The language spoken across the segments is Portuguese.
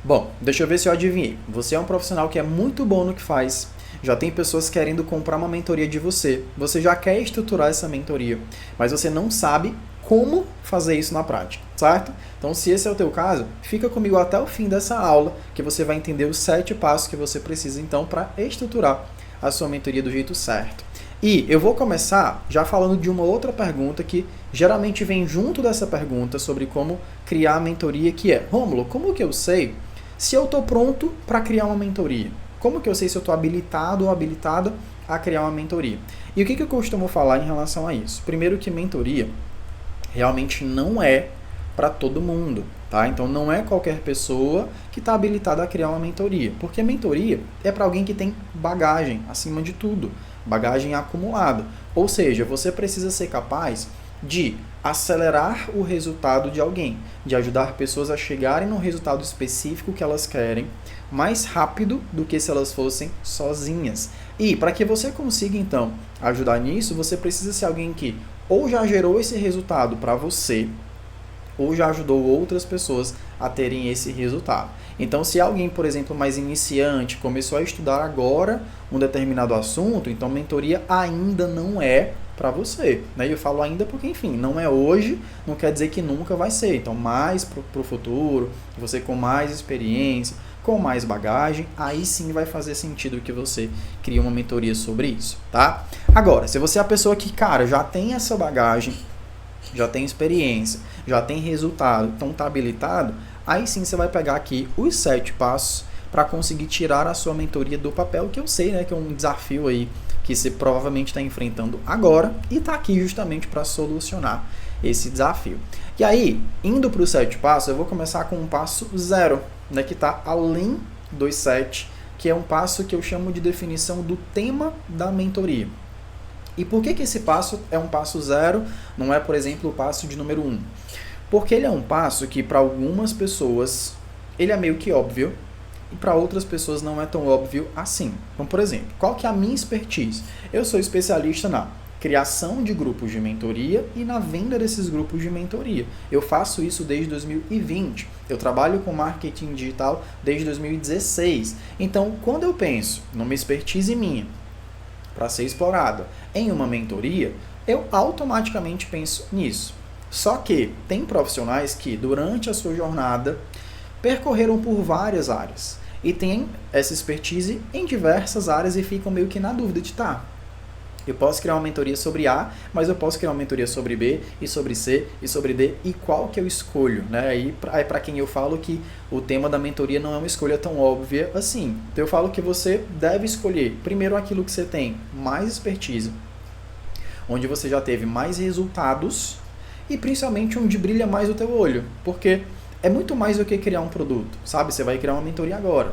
Bom, deixa eu ver se eu adivinhei. Você é um profissional que é muito bom no que faz. Já tem pessoas querendo comprar uma mentoria de você. Você já quer estruturar essa mentoria, mas você não sabe como fazer isso na prática, certo? Então, se esse é o teu caso, fica comigo até o fim dessa aula, que você vai entender os 7 passos que você precisa então para estruturar a sua mentoria do jeito certo. E eu vou começar já falando de uma outra pergunta que geralmente vem junto dessa pergunta sobre como criar a mentoria, que é: Rômulo, como que eu sei se eu estou pronto para criar uma mentoria? Como que eu sei se eu estou habilitado ou habilitada a criar uma mentoria? E o que eu costumo falar em relação a isso? Primeiro, que mentoria realmente não é para todo mundo, tá? Então não é qualquer pessoa que está habilitada a criar uma mentoria, porque mentoria é para alguém que tem bagagem, acima de tudo, bagagem acumulada. Ou seja, você precisa ser capaz de acelerar o resultado de alguém, de ajudar pessoas a chegarem no resultado específico que elas querem mais rápido do que se elas fossem sozinhas. E para que você consiga então ajudar nisso, você precisa ser alguém que ou já gerou esse resultado para você, ou já ajudou outras pessoas a terem esse resultado. Então, se alguém, por exemplo, mais iniciante, começou a estudar agora um determinado assunto, então mentoria ainda não é para você. Né? E eu falo ainda porque, enfim, não é hoje, não quer dizer que nunca vai ser. Então, mais para o futuro, você com mais experiência, com mais bagagem, aí sim vai fazer sentido que você crie uma mentoria sobre isso, tá? Agora, se você é a pessoa que, cara, já tem essa bagagem, já tem experiência, já tem resultado, então está habilitado, aí sim você vai pegar aqui os 7 passos para conseguir tirar a sua mentoria do papel, que eu sei, né, que é um desafio aí que você provavelmente está enfrentando agora e está aqui justamente para solucionar esse desafio. E aí, indo para os 7 passos, eu vou começar com um passo 0, né, que está além dos 7, que é um passo que eu chamo de definição do tema da mentoria. E por que esse passo é um passo 0, não é, por exemplo, o passo de número 1? Porque ele é um passo que, para algumas pessoas, ele é meio que óbvio, e para outras pessoas não é tão óbvio assim. Então, por exemplo, qual que é a minha expertise? Eu sou especialista na criação de grupos de mentoria e na venda desses grupos de mentoria. Eu faço isso desde 2020. Eu trabalho com marketing digital desde 2016. Então, quando eu penso numa expertise minha para ser explorada em uma mentoria, eu automaticamente penso nisso. Só que tem profissionais que, durante a sua jornada, percorreram por várias áreas e têm essa expertise em diversas áreas e ficam meio que na dúvida de eu posso criar uma mentoria sobre A, mas eu posso criar uma mentoria sobre B, e sobre C, e sobre D, e qual que eu escolho? Né? Aí para quem eu falo que o tema da mentoria não é uma escolha tão óbvia assim. Então eu falo que você deve escolher primeiro aquilo que você tem mais expertise, onde você já teve mais resultados, e principalmente onde brilha mais o teu olho, porque é muito mais do que criar um produto, sabe? Você vai criar uma mentoria agora.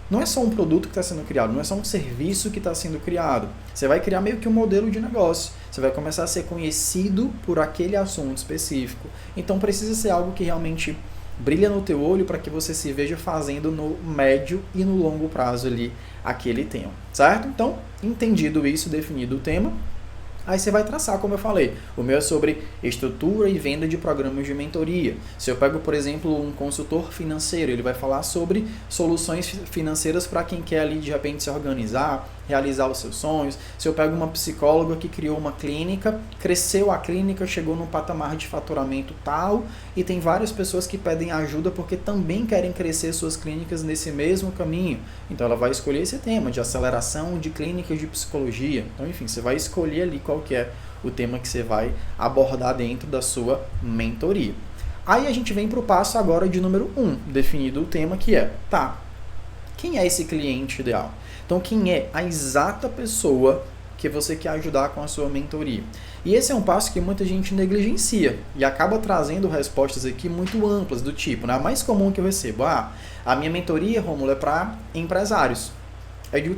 Não é só um produto que está sendo criado, não é só um serviço que está sendo criado. Você vai criar meio que um modelo de negócio. Você vai começar a ser conhecido por aquele assunto específico. Então precisa ser algo que realmente brilha no teu olho para que você se veja fazendo no médio e no longo prazo ali aquele tema, certo? Então, entendido isso, definido o tema, aí você vai traçar, como eu falei. O meu é sobre estrutura e venda de programas de mentoria. Se eu pego, por exemplo, um consultor financeiro, ele vai falar sobre soluções financeiras para quem quer ali, de repente, se organizar, realizar os seus sonhos. Se eu pego uma psicóloga que criou uma clínica, cresceu a clínica, chegou num patamar de faturamento tal, e tem várias pessoas que pedem ajuda porque também querem crescer suas clínicas nesse mesmo caminho. Então ela vai escolher esse tema de aceleração de clínicas de psicologia. Então, enfim, você vai escolher ali qual que é o tema que você vai abordar dentro da sua mentoria. Aí a gente vem para o passo agora de número 1, definido o tema, que é, quem é esse cliente ideal? Então, quem é a exata pessoa que você quer ajudar com a sua mentoria? E esse é um passo que muita gente negligencia e acaba trazendo respostas aqui muito amplas, do tipo, né? A mais comum que eu recebo, a minha mentoria, Rômulo, é para empresários. Eu digo,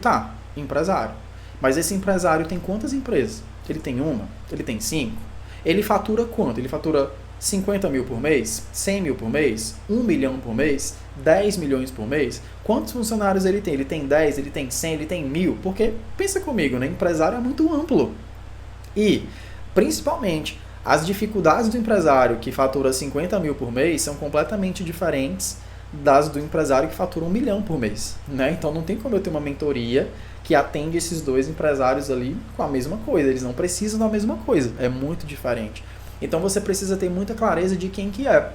empresário. Mas esse empresário tem quantas empresas? Ele tem uma? Ele tem 5? Ele fatura quanto? Ele fatura 50 mil por mês? 100 mil por mês? 1 milhão por mês? 10 milhões por mês? Quantos funcionários ele tem? Ele tem 10, ele tem 100, ele tem 1000? Porque, pensa comigo, né? Empresário é muito amplo. E, principalmente, as dificuldades do empresário que fatura 50 mil por mês são completamente diferentes das do empresário que fatura 1 milhão por mês, né? Então não tem como eu ter uma mentoria que atende esses dois empresários ali com a mesma coisa. Eles não precisam da mesma coisa, é muito diferente. Então você precisa ter muita clareza de quem que é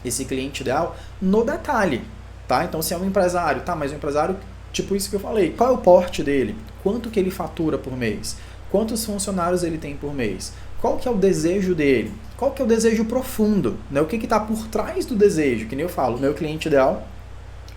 esse cliente ideal no detalhe, tá? Então se é um empresário, tá, mas um empresário tipo isso que eu falei, qual é o porte dele? Quanto que ele fatura por mês? Quantos funcionários ele tem por mês? Qual que é o desejo dele? Qual que é o desejo profundo? Né? O que está por trás do desejo? Que nem eu falo, meu cliente ideal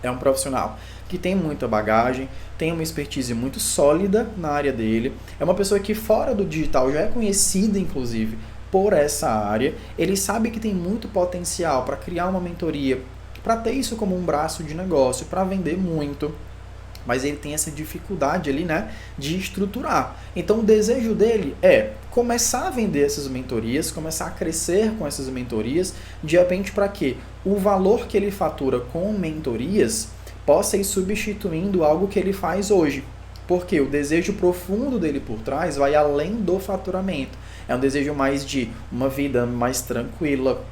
é um profissional que tem muita bagagem, tem uma expertise muito sólida na área dele, é uma pessoa que fora do digital já é conhecida, inclusive, por essa área, ele sabe que tem muito potencial para criar uma mentoria, para ter isso como um braço de negócio, para vender muito, mas ele tem essa dificuldade ali, né, de estruturar. Então o desejo dele é começar a vender essas mentorias, começar a crescer com essas mentorias, de repente para que o valor que ele fatura com mentorias possa ir substituindo algo que ele faz hoje. Porque o desejo profundo dele por trás vai além do faturamento. É um desejo mais de uma vida mais tranquila,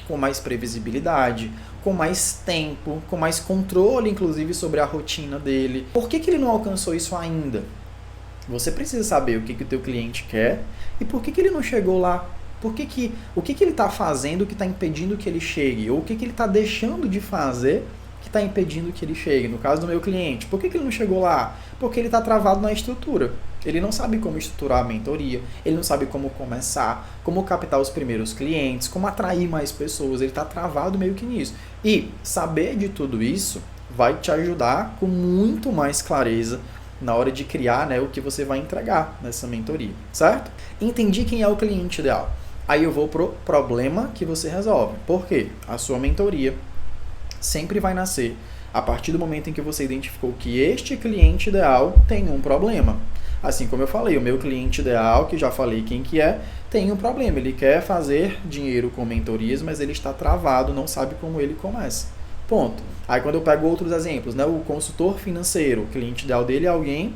com mais previsibilidade, com mais tempo, com mais controle, inclusive, sobre a rotina dele. Por que ele não alcançou isso ainda? Você precisa saber o que o teu cliente quer e por que ele não chegou lá. O que ele está fazendo que está impedindo que ele chegue? Ou o que ele está deixando de fazer que está impedindo que ele chegue? No caso do meu cliente, por que ele não chegou lá? Porque ele está travado na estrutura. Ele não sabe como estruturar a mentoria, ele não sabe como começar, como captar os primeiros clientes, como atrair mais pessoas, ele está travado meio que nisso. E saber de tudo isso vai te ajudar com muito mais clareza na hora de criar, né, o que você vai entregar nessa mentoria, certo? Entendi quem é o cliente ideal. Aí eu vou pro problema que você resolve. Por quê? A sua mentoria sempre vai nascer a partir do momento em que você identificou que este cliente ideal tem um problema. Assim como eu falei, o meu cliente ideal, que já falei quem que é, tem um problema. Ele quer fazer dinheiro com mentorias, mas ele está travado, não sabe como ele começa. Ponto. Aí quando eu pego outros exemplos, né, o consultor financeiro, o cliente ideal dele é alguém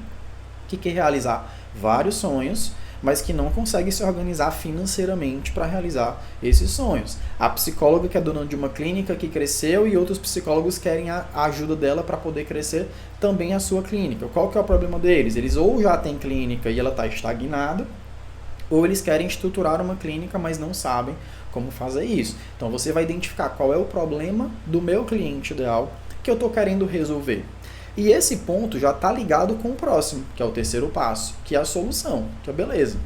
que quer realizar vários sonhos, mas que não consegue se organizar financeiramente para realizar esses sonhos. A psicóloga que é dona de uma clínica que cresceu e outros psicólogos querem a ajuda dela para poder crescer também a sua clínica. Qual que é o problema deles? Eles ou já têm clínica e ela está estagnada, ou eles querem estruturar uma clínica, mas não sabem como fazer isso. Então você vai identificar qual é o problema do meu cliente ideal que eu estou querendo resolver. E esse ponto já está ligado com o próximo, que é o terceiro passo, que é a solução. Que é beleza.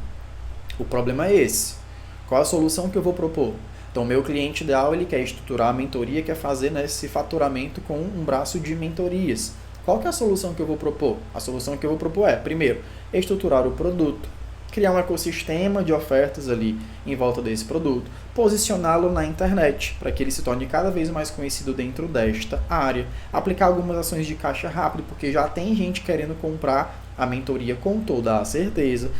O problema é esse. Qual a solução que eu vou propor? Então, meu cliente ideal, ele quer estruturar a mentoria, quer fazer, né, esse faturamento com um braço de mentorias. Qual que é a solução que eu vou propor? A solução que eu vou propor é, primeiro, estruturar o produto, criar um ecossistema de ofertas ali em volta desse produto, posicioná-lo na internet, para que ele se torne cada vez mais conhecido dentro desta área, aplicar algumas ações de caixa rápido, porque já tem gente querendo comprar a mentoria com toda a certeza,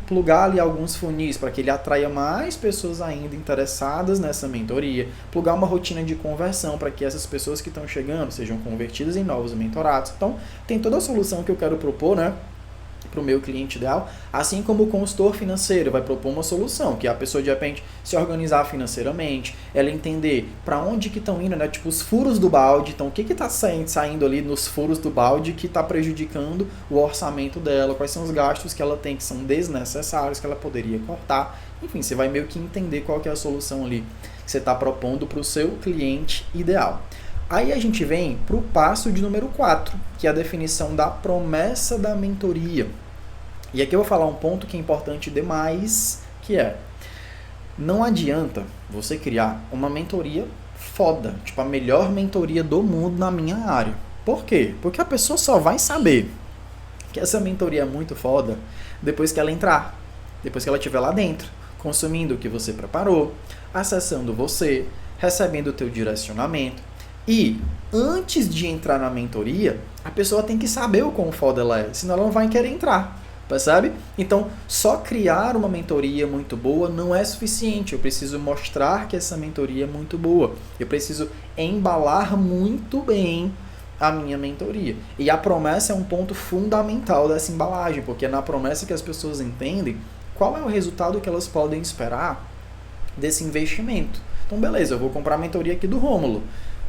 plugar ali alguns funis para que ele atraia mais pessoas ainda interessadas nessa mentoria, plugar uma rotina de conversão para que essas pessoas que estão chegando sejam convertidas em novos mentorados. Então, tem toda a solução que eu quero propor, né, para o meu cliente ideal, assim como o consultor financeiro vai propor uma solução, que é a pessoa de repente se organizar financeiramente, ela entender para onde que estão indo, né, tipo os furos do balde, então o que está saindo ali nos furos do balde que está prejudicando o orçamento dela, quais são os gastos que ela tem que são desnecessários, que ela poderia cortar, enfim, você vai meio que entender qual que é a solução ali que você está propondo para o seu cliente ideal. Aí a gente vem para o passo de número 4, que é a definição da promessa da mentoria. E aqui eu vou falar um ponto que é importante demais, que é, não adianta você criar uma mentoria foda, tipo a melhor mentoria do mundo na minha área. Por quê? Porque a pessoa só vai saber que essa mentoria é muito foda depois que ela entrar, depois que ela estiver lá dentro, consumindo o que você preparou, acessando você, recebendo o teu direcionamento. E antes de entrar na mentoria, a pessoa tem que saber o quão foda ela é, senão ela não vai querer entrar, percebe? Então, só criar uma mentoria muito boa não é suficiente, eu preciso mostrar que essa mentoria é muito boa, eu preciso embalar muito bem a minha mentoria. E a promessa é um ponto fundamental dessa embalagem, porque é na promessa que as pessoas entendem qual é o resultado que elas podem esperar desse investimento. Então, beleza, eu vou comprar a mentoria aqui do Rômulo.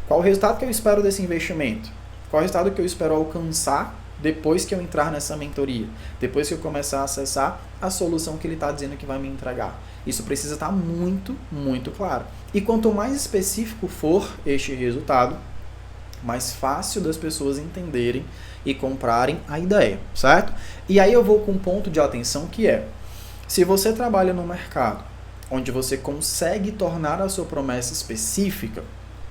Qual o resultado que eu espero desse investimento? Qual o resultado que eu espero alcançar depois que eu entrar nessa mentoria? Depois que eu começar a acessar a solução que ele está dizendo que vai me entregar. Isso precisa estar muito, muito claro. E quanto mais específico for este resultado, mais fácil das pessoas entenderem e comprarem a ideia, certo? E aí eu vou com um ponto de atenção que é, se você trabalha no mercado onde você consegue tornar a sua promessa específica,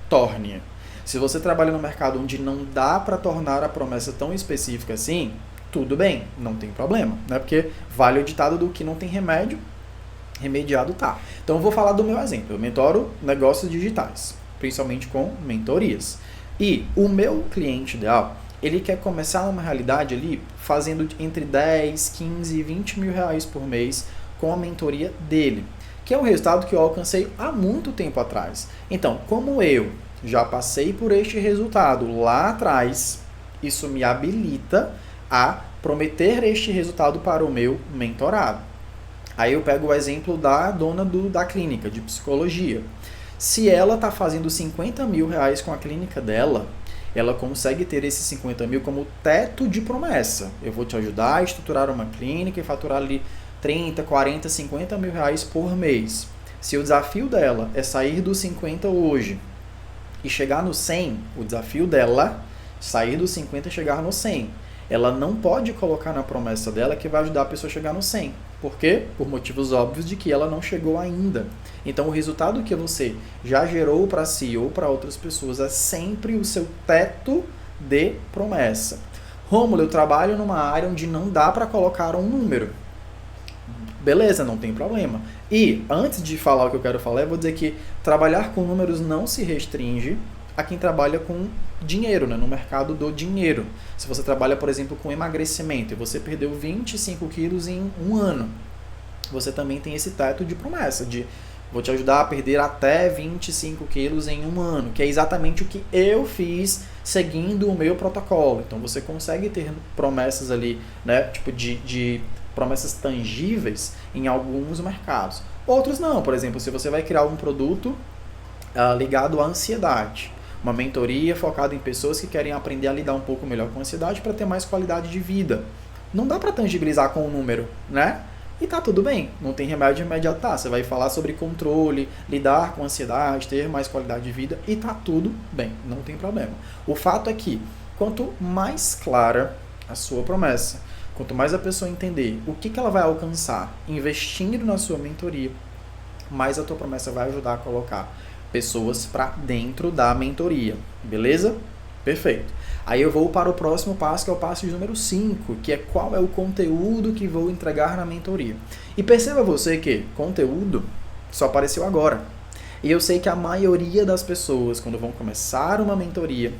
torne-a. Se você trabalha no mercado onde não dá para tornar a promessa tão específica assim, tudo bem, não tem problema, né? Porque vale o ditado do que não tem remédio, remediado tá. Então eu vou falar do meu exemplo. Eu mentoro negócios digitais, principalmente com mentorias. E o meu cliente ideal, ele quer começar uma realidade ali fazendo entre 10, 15 e 20 mil reais por mês com a mentoria dele, que é um resultado que eu alcancei há muito tempo atrás. Então, como eu já passei por este resultado lá atrás, isso me habilita a prometer este resultado para o meu mentorado. Aí eu pego o exemplo da dona da clínica de psicologia. Se ela está fazendo 50 mil reais com a clínica dela, ela consegue ter esses 50 mil como teto de promessa. Eu vou te ajudar a estruturar uma clínica e faturar ali 30, 40, 50 mil reais por mês. Se o desafio dela é sair dos 50 hoje e chegar no 100, o desafio dela é sair dos 50 e chegar no 100. Ela não pode colocar na promessa dela que vai ajudar a pessoa a chegar no 100. Por quê? Por motivos óbvios de que ela não chegou ainda. Então, o resultado que você já gerou para si ou para outras pessoas é sempre o seu teto de promessa. Rômulo, eu trabalho numa área onde não dá para colocar um número. Beleza, não tem problema. E, antes de falar o que eu quero falar, eu vou dizer que trabalhar com números não se restringe a quem trabalha com dinheiro, né? No mercado do dinheiro. Se você trabalha, por exemplo, com emagrecimento e você perdeu 25 quilos em um ano, você também tem esse teto de promessa, de vou te ajudar a perder até 25 quilos em um ano, que é exatamente o que eu fiz seguindo o meu protocolo. Então você consegue ter promessas ali, né? Tipo de promessas tangíveis em alguns mercados. Outros não. Por exemplo, se você vai criar um produto ligado à ansiedade, uma mentoria focada em pessoas que querem aprender a lidar um pouco melhor com a ansiedade para ter mais qualidade de vida. Não dá para tangibilizar com um número, né? E tá tudo bem, não tem remédio imediato, tá? Você vai falar sobre controle, lidar com ansiedade, ter mais qualidade de vida e tá tudo bem, não tem problema. O fato é que quanto mais clara a sua promessa, quanto mais a pessoa entender o que ela vai alcançar investindo na sua mentoria, mais a tua promessa vai ajudar a colocar pessoas para dentro da mentoria, beleza? Perfeito. Aí eu vou para o próximo passo, que é o passo de número 5, que é qual é o conteúdo que vou entregar na mentoria. E perceba você que conteúdo só apareceu agora. E eu sei que a maioria das pessoas, quando vão começar uma mentoria,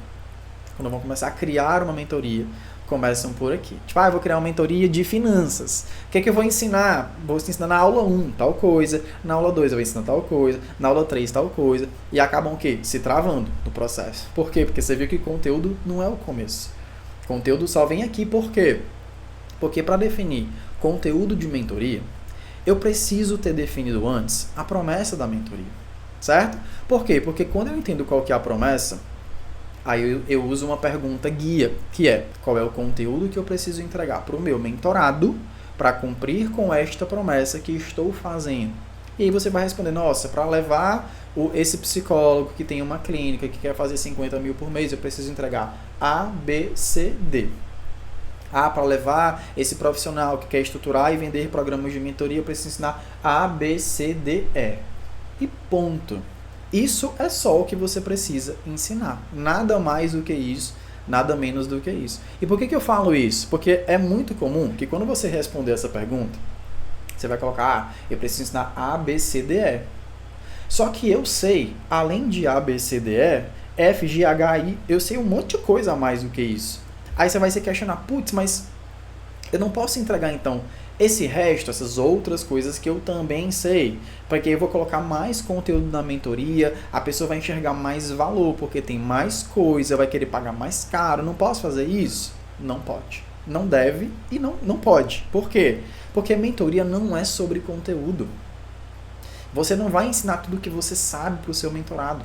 quando vão começar a criar uma mentoria, começam por aqui. Tipo, eu vou criar uma mentoria de finanças. O que é que eu vou ensinar? Vou te ensinar na aula 1, tal coisa. Na aula 2 eu vou ensinar tal coisa. Na aula 3, tal coisa. E acabam o quê? Se travando no processo. Por quê? Porque você viu que conteúdo não é o começo. Conteúdo só vem aqui. Por quê? Porque para definir conteúdo de mentoria, eu preciso ter definido antes a promessa da mentoria. Certo? Por quê? Porque quando eu entendo qual que é a promessa, aí eu uso uma pergunta guia, que é: qual é o conteúdo que eu preciso entregar para o meu mentorado para cumprir com esta promessa que estou fazendo? E aí você vai responder: nossa, para levar esse psicólogo que tem uma clínica, que quer fazer 50 mil por mês, eu preciso entregar A, B, C, D. Para levar esse profissional que quer estruturar e vender programas de mentoria, eu preciso ensinar A, B, C, D, E. E ponto. Isso é só o que você precisa ensinar. Nada mais do que isso, nada menos do que isso. E por que eu falo isso? Porque é muito comum que quando você responder essa pergunta, você vai colocar: eu preciso ensinar A, B, C, D, E. Só que eu sei, além de A, B, C, D, E, F, G, H, I, eu sei um monte de coisa a mais do que isso. Aí você vai se questionar: putz, mas eu não posso entregar então esse resto, essas outras coisas que eu também sei, porque eu vou colocar mais conteúdo na mentoria, a pessoa vai enxergar mais valor, porque tem mais coisa, vai querer pagar mais caro. Não posso fazer isso? Não pode. Não deve e não pode. Por quê? Porque mentoria não é sobre conteúdo. Você não vai ensinar tudo o que você sabe para o seu mentorado.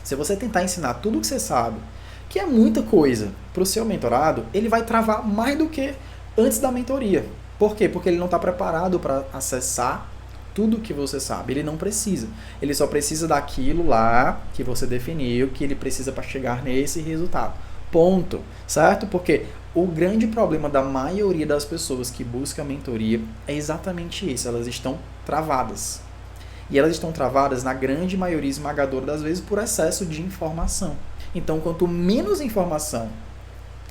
Se você tentar ensinar tudo o que você sabe, que é muita coisa, para o seu mentorado, ele vai travar mais do que antes da mentoria. Por quê? Porque ele não está preparado para acessar tudo que você sabe. Ele não precisa. Ele só precisa daquilo lá que você definiu, que ele precisa para chegar nesse resultado. Ponto. Certo? Porque o grande problema da maioria das pessoas que buscam a mentoria é exatamente isso. Elas estão travadas. E elas estão travadas, na grande maioria esmagadora das vezes, por excesso de informação. Então, quanto menos informação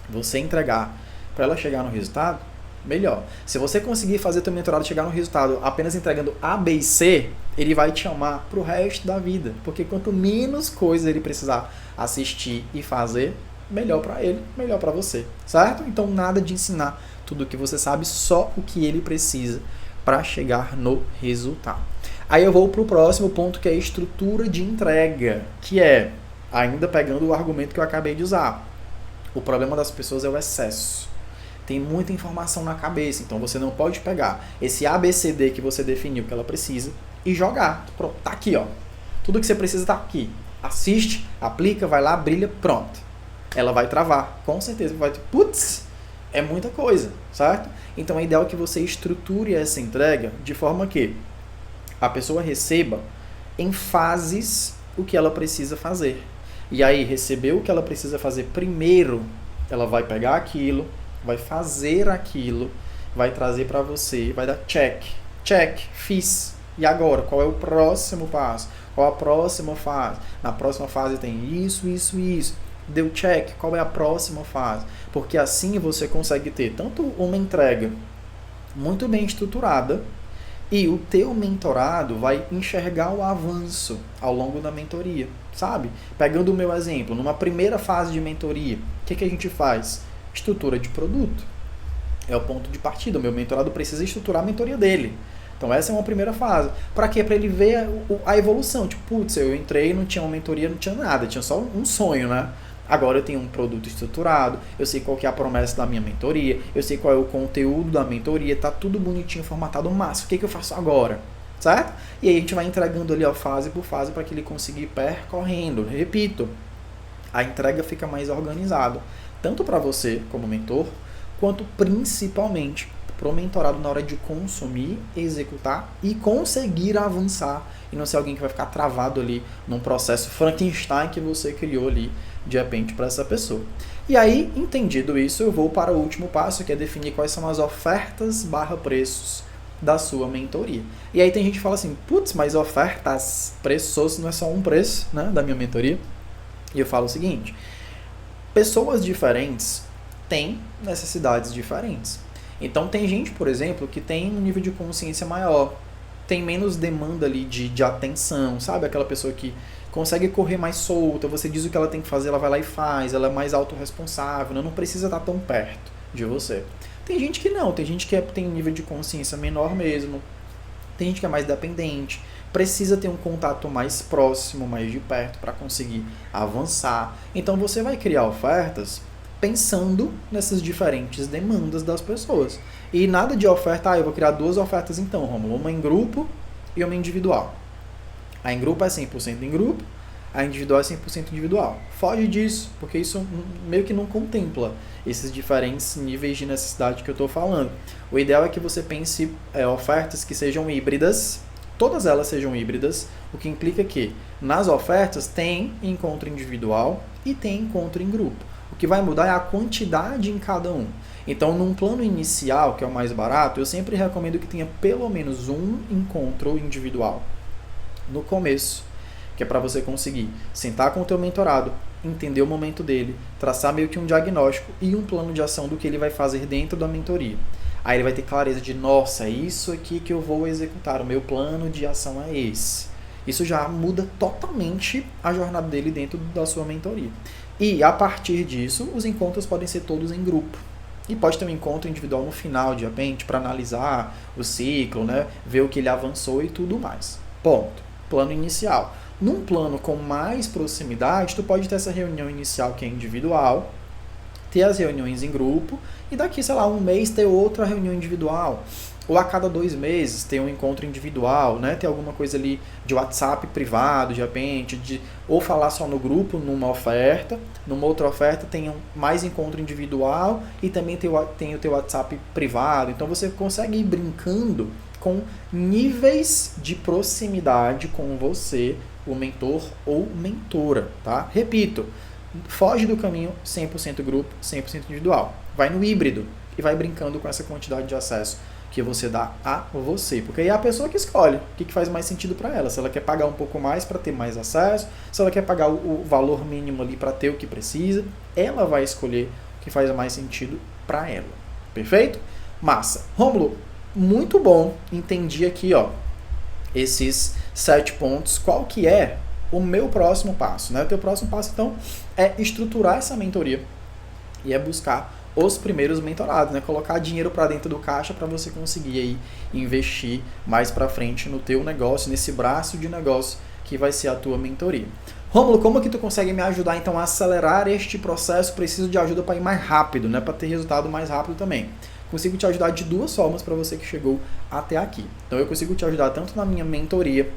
você entregar para ela chegar no resultado, melhor. Se você conseguir fazer teu mentorado chegar no resultado apenas entregando A, B e C, ele vai te amar pro resto da vida. Porque quanto menos coisa ele precisar assistir e fazer, melhor para ele, melhor para você. Certo? Então, nada de ensinar tudo o que você sabe, só o que ele precisa para chegar no resultado. Aí eu vou pro próximo ponto, que é a estrutura de entrega, que é, ainda pegando o argumento que eu acabei de usar, o problema das pessoas é o excesso. Tem muita informação na cabeça, então você não pode pegar esse ABCD que você definiu que ela precisa e jogar. Pronto, tá aqui, ó. Tudo que você precisa tá aqui. Assiste, aplica, vai lá, brilha, pronto. Ela vai travar, com certeza. Vai ter, putz, é muita coisa, certo? Então é ideal que você estruture essa entrega de forma que a pessoa receba em fases o que ela precisa fazer. E aí, recebeu o que ela precisa fazer primeiro, ela vai pegar aquilo, vai fazer aquilo, vai trazer para você, vai dar check, fiz. E agora, qual é o próximo passo? Qual a próxima fase? Na próxima fase tem isso. Deu check, qual é a próxima fase? Porque assim você consegue ter tanto uma entrega muito bem estruturada, e o teu mentorado vai enxergar o avanço ao longo da mentoria, sabe? Pegando o meu exemplo, numa primeira fase de mentoria, o que a gente faz? Estrutura de produto. É o ponto de partida. O meu mentorado precisa estruturar a mentoria dele. Então essa é uma primeira fase. Para quê? Para ele ver a evolução. Tipo, putz, eu entrei, não tinha uma mentoria, não tinha nada, tinha só um sonho, né? Agora eu tenho um produto estruturado, eu sei qual que é a promessa da minha mentoria, eu sei qual é o conteúdo da mentoria, tá tudo bonitinho, formatado, massa. O que eu faço agora? Certo? E aí a gente vai entregando ali, ó, fase por fase, para que ele consiga ir percorrendo. Repito, a entrega fica mais organizada, tanto para você como mentor, quanto principalmente para o mentorado na hora de consumir, executar e conseguir avançar, e não ser alguém que vai ficar travado ali num processo Frankenstein que você criou ali de repente para essa pessoa. E aí, entendido isso, eu vou para o último passo, que é definir quais são as ofertas / preços da sua mentoria. E aí tem gente que fala assim, putz, mas ofertas, preços, não é só um preço, né, da minha mentoria? E eu falo o seguinte, pessoas diferentes têm necessidades diferentes. Então tem gente, por exemplo, que tem um nível de consciência maior, tem menos demanda ali de atenção, sabe? Aquela pessoa que consegue correr mais solta, você diz o que ela tem que fazer, ela vai lá e faz, ela é mais autorresponsável, não precisa estar tão perto de você. Tem gente que não, tem gente que tem um nível de consciência menor mesmo, tem gente que é mais dependente, precisa ter um contato mais próximo, mais de perto para conseguir avançar. Então você vai criar ofertas pensando nessas diferentes demandas das pessoas. E nada de oferta, eu vou criar 2 ofertas então, Rômulo, uma em grupo e uma individual. A em grupo é 100% em grupo, a individual é 100% individual. Foge disso, porque isso meio que não contempla esses diferentes níveis de necessidade que eu estou falando. O ideal é que você pense ofertas que sejam híbridas, todas elas sejam híbridas, o que implica que nas ofertas tem encontro individual e tem encontro em grupo. O que vai mudar é a quantidade em cada um. Então, num plano inicial, que é o mais barato, eu sempre recomendo que tenha pelo menos um encontro individual no começo, que é para você conseguir sentar com o teu mentorado, entender o momento dele, traçar meio que um diagnóstico e um plano de ação do que ele vai fazer dentro da mentoria. Aí ele vai ter clareza de, nossa, é isso aqui que eu vou executar, o meu plano de ação é esse. Isso já muda totalmente a jornada dele dentro da sua mentoria. E a partir disso, os encontros podem ser todos em grupo. E pode ter um encontro individual no final, de repente, para analisar o ciclo, né? Ver o que ele avançou e tudo mais. Ponto. Plano inicial. Num plano com mais proximidade, tu pode ter essa reunião inicial que é individual, ter as reuniões em grupo e daqui, sei lá, um mês ter outra reunião individual. Ou a cada 2 meses ter um encontro individual, né? Ter alguma coisa ali de WhatsApp privado, de repente, ou falar só no grupo, numa oferta, numa outra oferta tem mais encontro individual e também tem o teu WhatsApp privado. Então você consegue ir brincando com níveis de proximidade com você, o mentor ou mentora, tá? Repito, foge do caminho 100% grupo, 100% individual. Vai no híbrido e vai brincando com essa quantidade de acesso que você dá a você, porque aí é a pessoa que escolhe o que faz mais sentido para ela, se ela quer pagar um pouco mais para ter mais acesso, se ela quer pagar o valor mínimo ali para ter o que precisa, ela vai escolher o que faz mais sentido para ela, perfeito? Massa. Rômulo, muito bom, entendi aqui, ó, esses 7 pontos, qual que é o meu próximo passo, né? O teu próximo passo, então, é estruturar essa mentoria e é buscar os primeiros mentorados, né? Colocar dinheiro para dentro do caixa para você conseguir aí investir mais para frente no teu negócio, nesse braço de negócio que vai ser a tua mentoria. Rômulo, como que tu consegue me ajudar então a acelerar este processo? Preciso de ajuda para ir mais rápido, né? Para ter resultado mais rápido também. Consigo te ajudar de 2 formas para você que chegou até aqui. Então eu consigo te ajudar tanto na minha mentoria,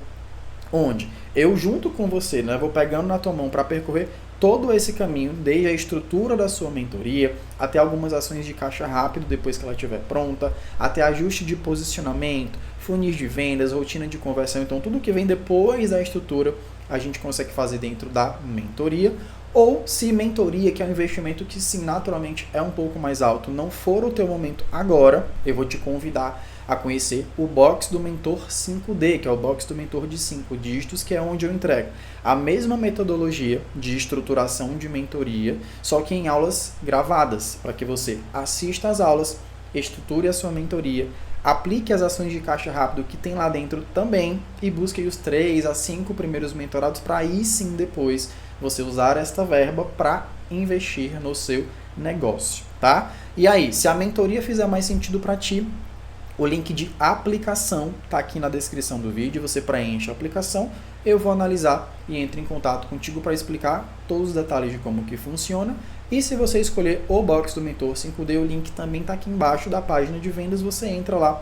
onde eu junto com você, né, vou pegando na tua mão para percorrer todo esse caminho, desde a estrutura da sua mentoria, até algumas ações de caixa rápido depois que ela estiver pronta, até ajuste de posicionamento, funis de vendas, rotina de conversão. Então tudo que vem depois da estrutura a gente consegue fazer dentro da mentoria. Ou se mentoria, que é um investimento que sim, naturalmente é um pouco mais alto, não for o teu momento agora, eu vou te convidar a conhecer o Box do Mentor 5D, que é o Box do Mentor de 5 dígitos, que é onde eu entrego a mesma metodologia de estruturação de mentoria, só que em aulas gravadas, para que você assista às aulas, estruture a sua mentoria, aplique as ações de caixa rápido que tem lá dentro também e busque os 3 a 5 primeiros mentorados para aí sim depois você usar esta verba para investir no seu negócio, tá? E aí, se a mentoria fizer mais sentido para ti, o link de aplicação está aqui na descrição do vídeo, você preenche a aplicação, eu vou analisar e entro em contato contigo para explicar todos os detalhes de como que funciona. E se você escolher o Box do Mentor 5D, o link também está aqui embaixo da página de vendas, você entra lá,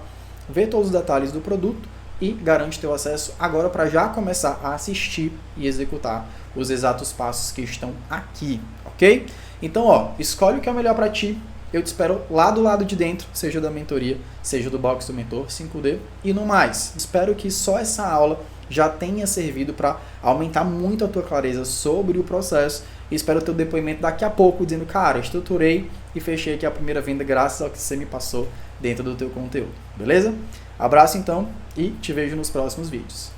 vê todos os detalhes do produto e garante teu acesso agora para já começar a assistir e executar os exatos passos que estão aqui, ok? Então, ó, escolhe o que é melhor para ti. Eu te espero lá do lado de dentro, seja da mentoria, seja do Box do Mentor 5D. E no mais, espero que só essa aula já tenha servido para aumentar muito a tua clareza sobre o processo. E espero o teu depoimento daqui a pouco, dizendo, cara, estruturei e fechei aqui a primeira venda graças ao que você me passou dentro do teu conteúdo. Beleza? Abraço então e te vejo nos próximos vídeos.